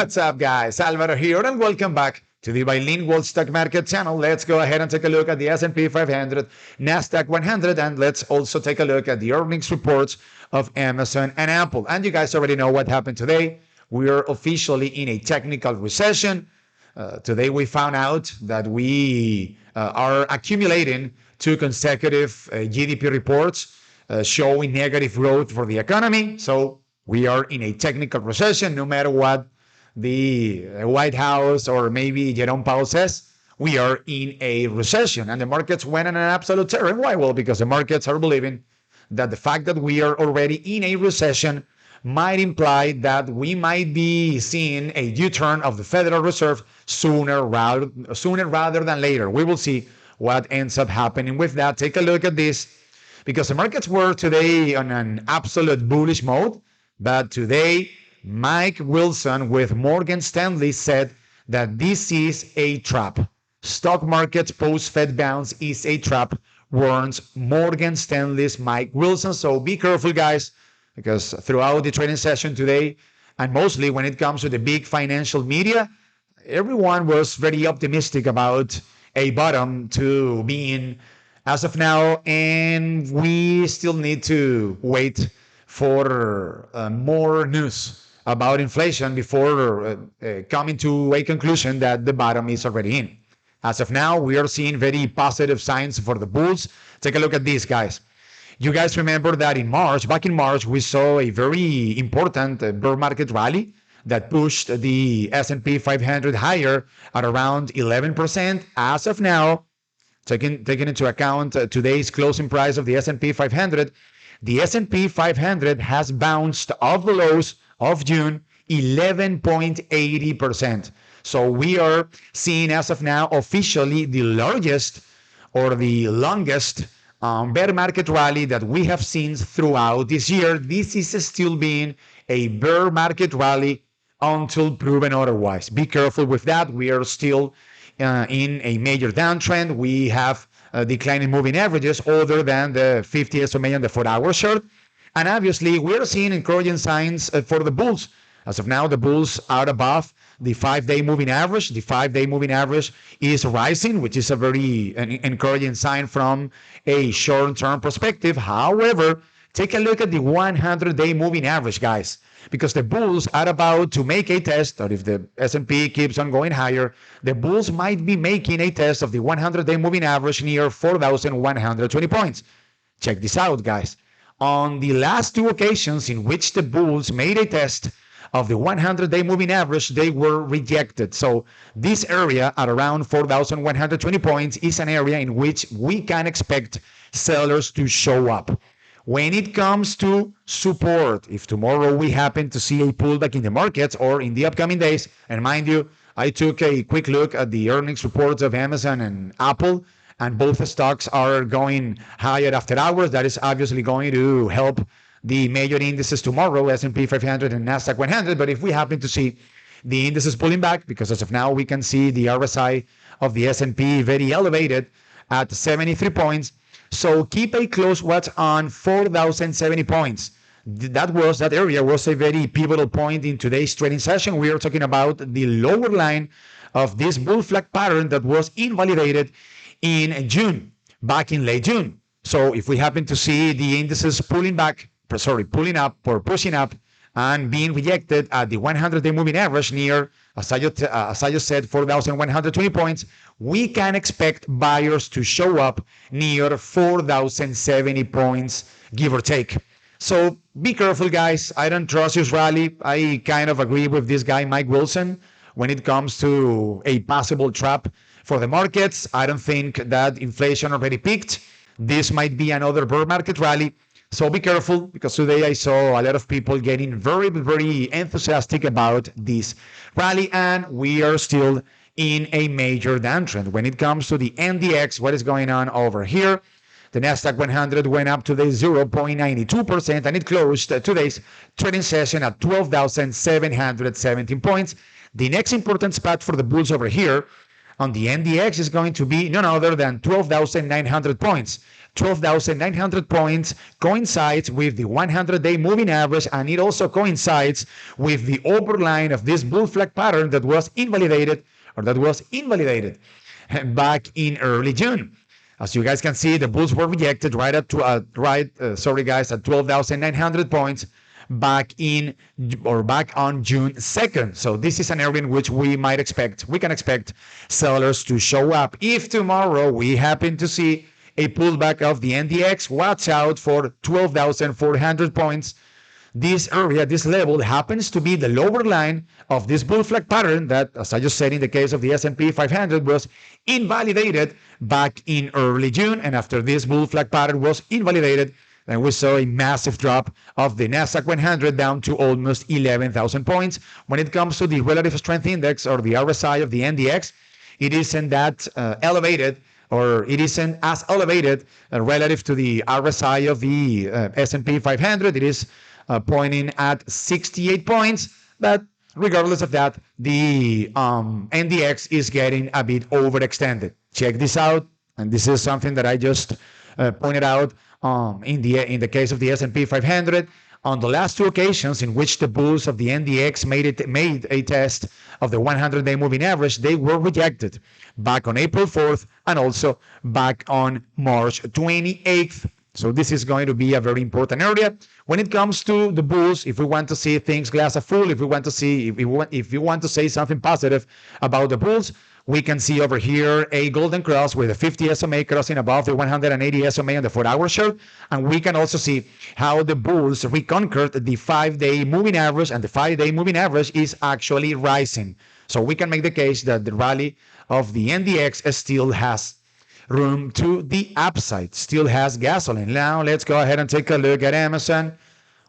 What's up, guys? Alvaro here, and welcome back to the Bilingual Stock Market channel. Let's go ahead and take a look at the S&P 500, Nasdaq 100, and let's also take a look at the earnings reports of Amazon and Apple. And you guys already know what happened today. We are officially in a technical recession. Today we found out that we are accumulating two consecutive GDP reports showing negative growth for the economy. So we are in a technical recession, no matter what the White House or maybe Jerome Powell says. We are in a recession, and the markets went on an absolute terror. And why? Well, because the markets are believing that the fact that we are already in a recession might imply that we might be seeing a U-turn of the Federal Reserve sooner rather than later. We will see what ends up happening with that. Take a look at this, because the markets were today on an absolute bullish mode, but today Mike Wilson with Morgan Stanley said that this is a trap. Stock markets post-Fed bounce is a trap, warns Morgan Stanley's Mike Wilson. So be careful, guys, because throughout the trading session today, and mostly when it comes to the big financial media, everyone was very optimistic about a bottom to be in as of now, and we still need to wait for more news about inflation before coming to a conclusion that the bottom is already in. As of now, we are seeing very positive signs for the bulls. Take a look at this, guys. You guys remember that back in March, we saw a very important bear market rally that pushed the S&P 500 higher at around 11%. As of now, taking into account today's closing price of the S&P 500, the S&P 500 has bounced off the lows of June 11.80%. So we are seeing as of now officially the largest or the longest bear market rally that we have seen throughout this year. This is still being a bear market rally until proven otherwise. Be careful with that. We are still in a major downtrend. We have declining moving averages other than the 50 SMA and the 4-hour chart. And obviously, we're seeing encouraging signs for the bulls. As of now, the bulls are above the 5-day moving average. The 5-day moving average is rising, which is a very encouraging sign from a short-term perspective. However, take a look at the 100-day moving average, guys, because the bulls are about to make a test, or if the S&P keeps on going higher, the bulls might be making a test of the 100-day moving average near 4,120 points. Check this out, guys. On the last two occasions in which the bulls made a test of the 100-day moving average, they were rejected. So this area at around 4,120 points is an area in which we can expect sellers to show up. When it comes to support, if tomorrow we happen to see a pullback in the markets or in the upcoming days, and mind you, I took a quick look at the earnings reports of Amazon and Apple, and both stocks are going higher after hours. That is obviously going to help the major indices tomorrow, S&P 500 and Nasdaq 100. But if we happen to see the indices pulling back, because as of now we can see the RSI of the S&P very elevated at 73 points. So keep a close watch on 4,070 points. That area was a very pivotal point in today's trading session. We are talking about the lower line of this bull flag pattern that was invalidated in June, back in late June. So if we happen to see the indices pulling up or pushing up and being rejected at the 100-day moving average near, as I just said, 4,120 points, we can expect buyers to show up near 4,070 points, give or take. So be careful, guys. I don't trust this rally. I kind of agree with this guy, Mike Wilson, when it comes to a possible trap for the markets. I don't think that inflation already peaked. This might be another bear market rally. So be careful, because today I saw a lot of people getting very, very enthusiastic about this rally, and we are still in a major downtrend. When it comes to the NDX, what is going on over here? The Nasdaq 100 went up today 0.92%, and it closed today's trading session at 12,717 points. The next important spot for the bulls over here on the NDX is going to be none other than 12,900 points. 12,900 points coincides with the 100-day moving average, and it also coincides with the overline of this bull flag pattern that was invalidated back in early June. As you guys can see, the bulls were rejected right at 12,900 points back on June 2nd. So this is an area in which we can expect sellers to show up. If tomorrow we happen to see a pullback of the NDX, watch out for 12,400 points. This area, this level, happens to be the lower line of this bull flag pattern that, as I just said in the case of the S&P 500, was invalidated back in early June. And after this bull flag pattern was invalidated, then we saw a massive drop of the Nasdaq 100 down to almost 11,000 points. When it comes to the relative strength index, or the RSI of the NDX, it isn't that elevated, or it isn't as elevated relative to the RSI of the S&P 500. It is pointing at 68 points, but regardless of that, the NDX is getting a bit overextended. Check this out, and this is something that I just pointed out in the case of the S&P 500. On the last two occasions in which the bulls of the NDX made a test of the 100-day moving average, they were rejected back on April 4th and also back on March 28th. So this is going to be a very important area when it comes to the bulls. If we want to see things glass half full, if we want to say something positive about the bulls, we can see over here a golden cross with a 50 SMA crossing above the 180 SMA on the 4-hour chart. And we can also see how the bulls reconquered the 5-day moving average, and the 5-day moving average is actually rising. So we can make the case that the rally of the NDX still has room to the upside, still has gasoline. Now let's go ahead and take a look at Amazon,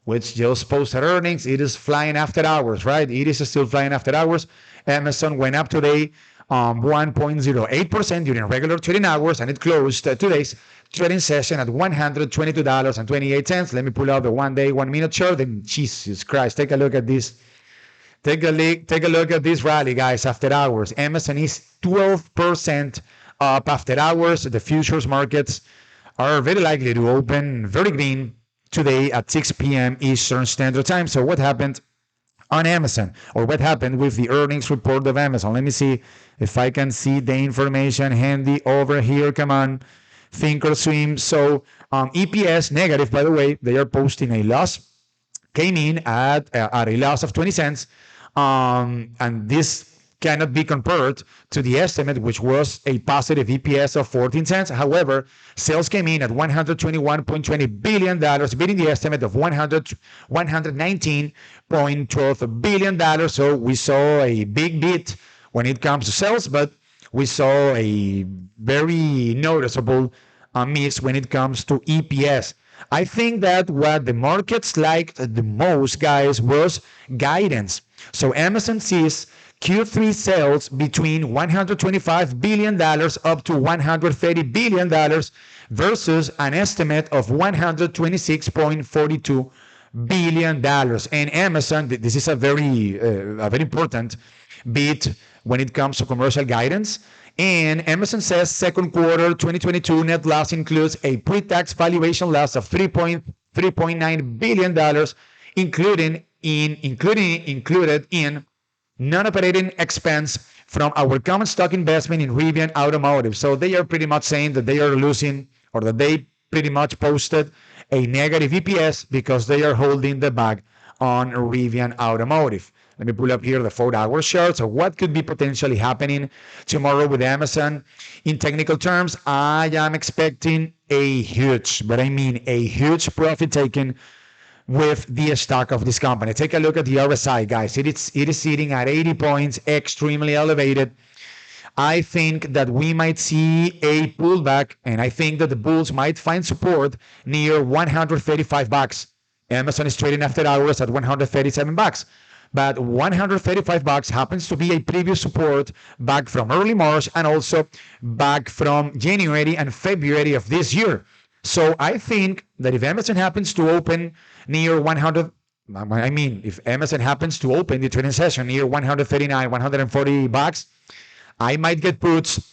which just posted earnings. It is flying after hours, right? It is still flying after hours. Amazon went up today 1.08% during regular trading hours, and it closed today's trading session at $122.28. Let me pull out the 1-day, 1-minute chart, and Jesus Christ, take a look at this. Take a look at this rally, guys, after hours. Amazon is 12% up after hours. The futures markets are very likely to open very green today at 6 p.m. Eastern Standard Time. So what happened on Amazon, or what happened with the earnings report of Amazon? Let me see if I can see the information handy over here. Come on, Thinkorswim. So EPS negative, by the way. They are posting a loss. Came in at a loss of 20 cents. And this cannot be compared to the estimate, which was a positive EPS of 14 cents. However, sales came in at $121.20 billion, beating the estimate of $119.12 billion. So we saw a big beat when it comes to sales, but we saw a very noticeable miss when it comes to EPS. I think that what the markets liked the most, guys, was guidance. So Amazon sees Q3 sales between $125 billion up to $130 billion versus an estimate of $126.42 billion. And Amazon, this is a very important bit when it comes to commercial guidance. And Amazon says second quarter 2022 net loss includes a pre-tax valuation loss of $3.9 billion, included in non-operating expense from our common stock investment in Rivian Automotive. So they are pretty much saying that they are losing, or that they pretty much posted a negative EPS because they are holding the bag on Rivian Automotive. Let me pull up here the 4-hour chart. So what could be potentially happening tomorrow with Amazon? In technical terms, I am expecting a huge profit taken with the stock of this company. Take a look at the RSI, guys. It is sitting at 80 points, extremely elevated. I think that we might see a pullback, and I think that the bulls might find support near $135. Amazon is trading after hours at $137. But $135 happens to be a previous support back from early March and also back from January and February of this year. So I think that if Amazon happens to open near if Amazon happens to open the trading session near $139, $140, I might get puts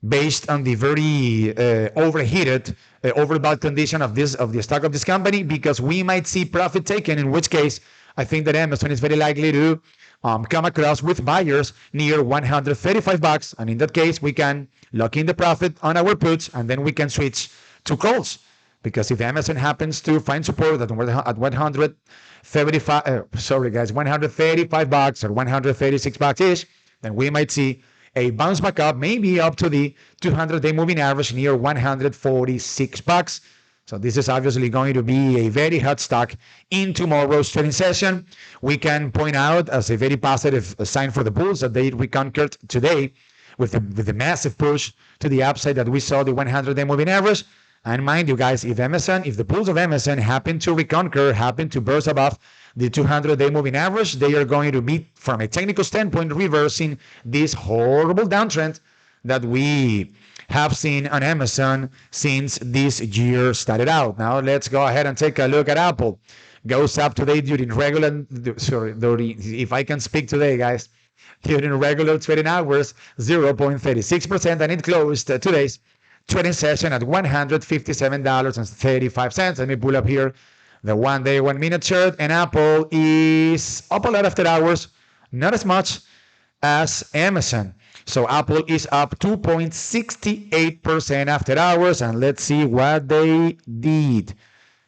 based on the very overheated, overbought condition of the stock of this company, because we might see profit taken. In which case, I think that Amazon is very likely to come across with buyers near 135 bucks, and in that case, we can lock in the profit on our puts, and then we can switch to calls. Because if Amazon happens to find support at 175, sorry guys, 135 bucks or 136 bucks ish, then we might see a bounce back up, maybe up to the 200-day moving average near 146 bucks. So this is obviously going to be a very hot stock in tomorrow's trading session. We can point out as a very positive sign for the bulls that they reconquered today with the massive push to the upside that we saw the 100-day moving average. And mind you guys, if the bulls of Amazon happen to reconquer, happen to burst above the 200-day moving average, they are going to be, from a technical standpoint, reversing this horrible downtrend that we have seen on Amazon since this year started out. Now let's go ahead and take a look at Apple. Goes up today during regular, if I can speak today, guys, during regular trading hours, 0.36%, and it closed today's trading session at $157.35. Let me pull up here the 1-day, 1-minute chart, and Apple is up a lot after hours, not as much as Amazon. So Apple is up 2.68% after hours, and let's see what they did.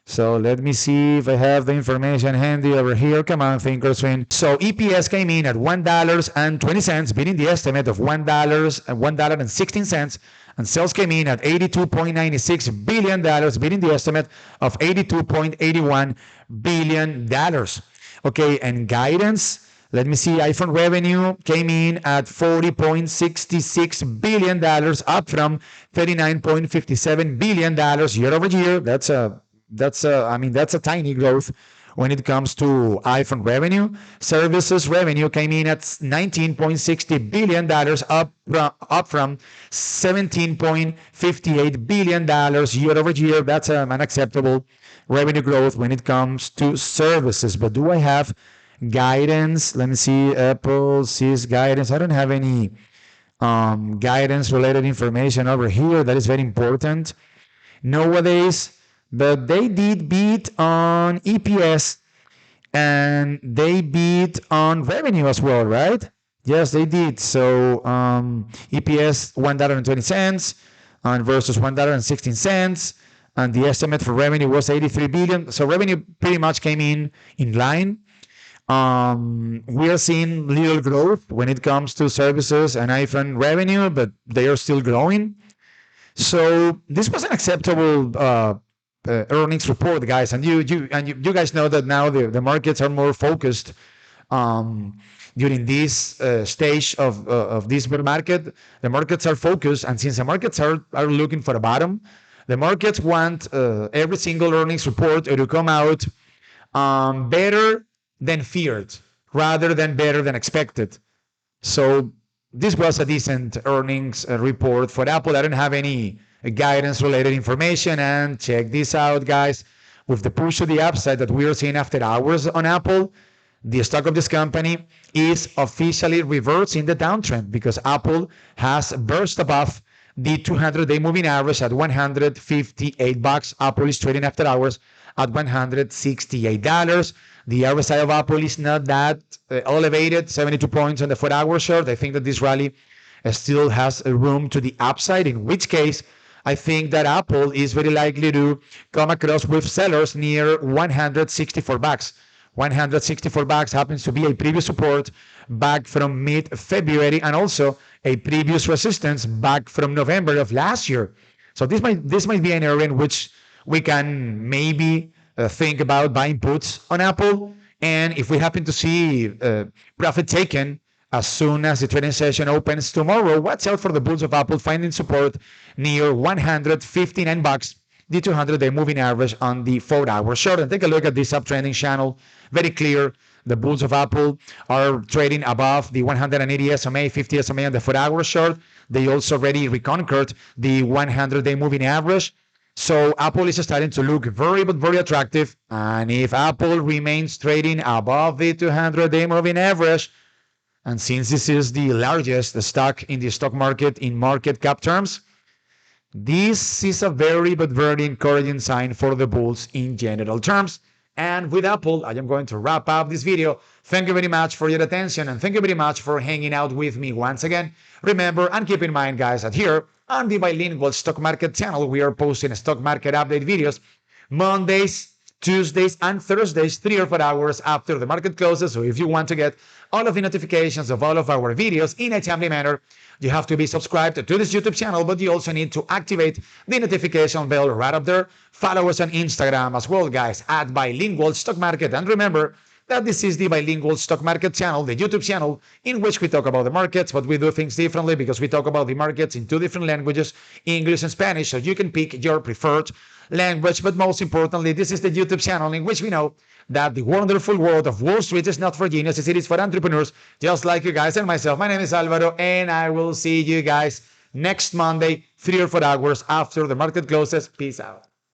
So let me see if I have the information handy over here. Come on, Thinkorswim. So EPS came in at $1.20, beating the estimate of $1.16, and sales came in at $82.96 billion, beating the estimate of $82.81 billion. Okay, and guidance. Let me see. iPhone revenue came in at $40.66 billion, up from $39.57 billion year over year. That's a tiny growth when it comes to iPhone revenue. Services revenue came in at $19.60 billion, up from $17.58 billion year over year. That's an unacceptable revenue growth when it comes to services. But do I have guidance? Let me see. Apple sees guidance. I don't have any guidance related information over here. That is very important nowadays. But they did beat on EPS, and they beat on revenue as well, right? Yes, they did. So EPS $1.20 versus $1.16, and the estimate for revenue was $83 billion. So revenue pretty much came in line. We are seeing little growth when it comes to services and iPhone revenue, but they are still growing. So this was an acceptable earnings report, guys, and you guys know that now the markets are more focused during this stage of this bear market. The markets are focused, and since the markets are looking for a bottom, the markets want every single earnings report to come out better than feared rather than better than expected. So this was a decent earnings report for Apple. I don't have any guidance related information, and check this out, guys. With the push to the upside that we are seeing after hours on Apple, the stock of this company is officially reversing the downtrend because Apple has burst above the 200-day moving average at 158 bucks. Apple is trading after hours at $168. The RSI of Apple is not that elevated, 72 points on the 4-hour chart. I think that this rally still has room to the upside, in which case I think that Apple is very likely to come across with sellers near 164 bucks. 164 bucks happens to be a previous support back from mid-February, and also a previous resistance back from November of last year. So this might be an area in which we can maybe think about buying puts on Apple. And if we happen to see profit taken as soon as the trading session opens tomorrow, watch out for the bulls of Apple finding support near 159 bucks, the 200-day moving average on the 4-hour chart. And take a look at this uptrending channel. Very clear. The bulls of Apple are trading above the 180 SMA, 50 SMA on the 4-hour chart. They also already reconquered the 100-day moving average. So Apple is starting to look very, but very attractive. And if Apple remains trading above the 200-day moving average, And since this is the largest stock in the stock market in market cap terms, this is a very, but very encouraging sign for the bulls in general terms. And with Apple, I am going to wrap up this video. Thank you very much for your attention and thank you very much for hanging out with me once again. Remember and keep in mind, guys, that here on the Bilingual Stock Market channel, we are posting stock market update videos Mondays, Tuesdays, and Thursdays, 3 or 4 hours after the market closes. So if you want to get all of the notifications of all of our videos in a timely manner, you have to be subscribed to this YouTube channel, but you also need to activate the notification bell right up there. Follow us on Instagram as well, guys, at Bilingual Stock Market. And remember that this is the Bilingual Stock Market channel, the YouTube channel, in which we talk about the markets, but we do things differently because we talk about the markets in 2 different languages, English and Spanish, so you can pick your preferred language. But most importantly, this is the YouTube channel in which we know that the wonderful world of Wall Street is not for geniuses, it is for entrepreneurs, just like you guys and myself. My name is Alvaro, and I will see you guys next Monday, 3 or 4 hours after the market closes. Peace out.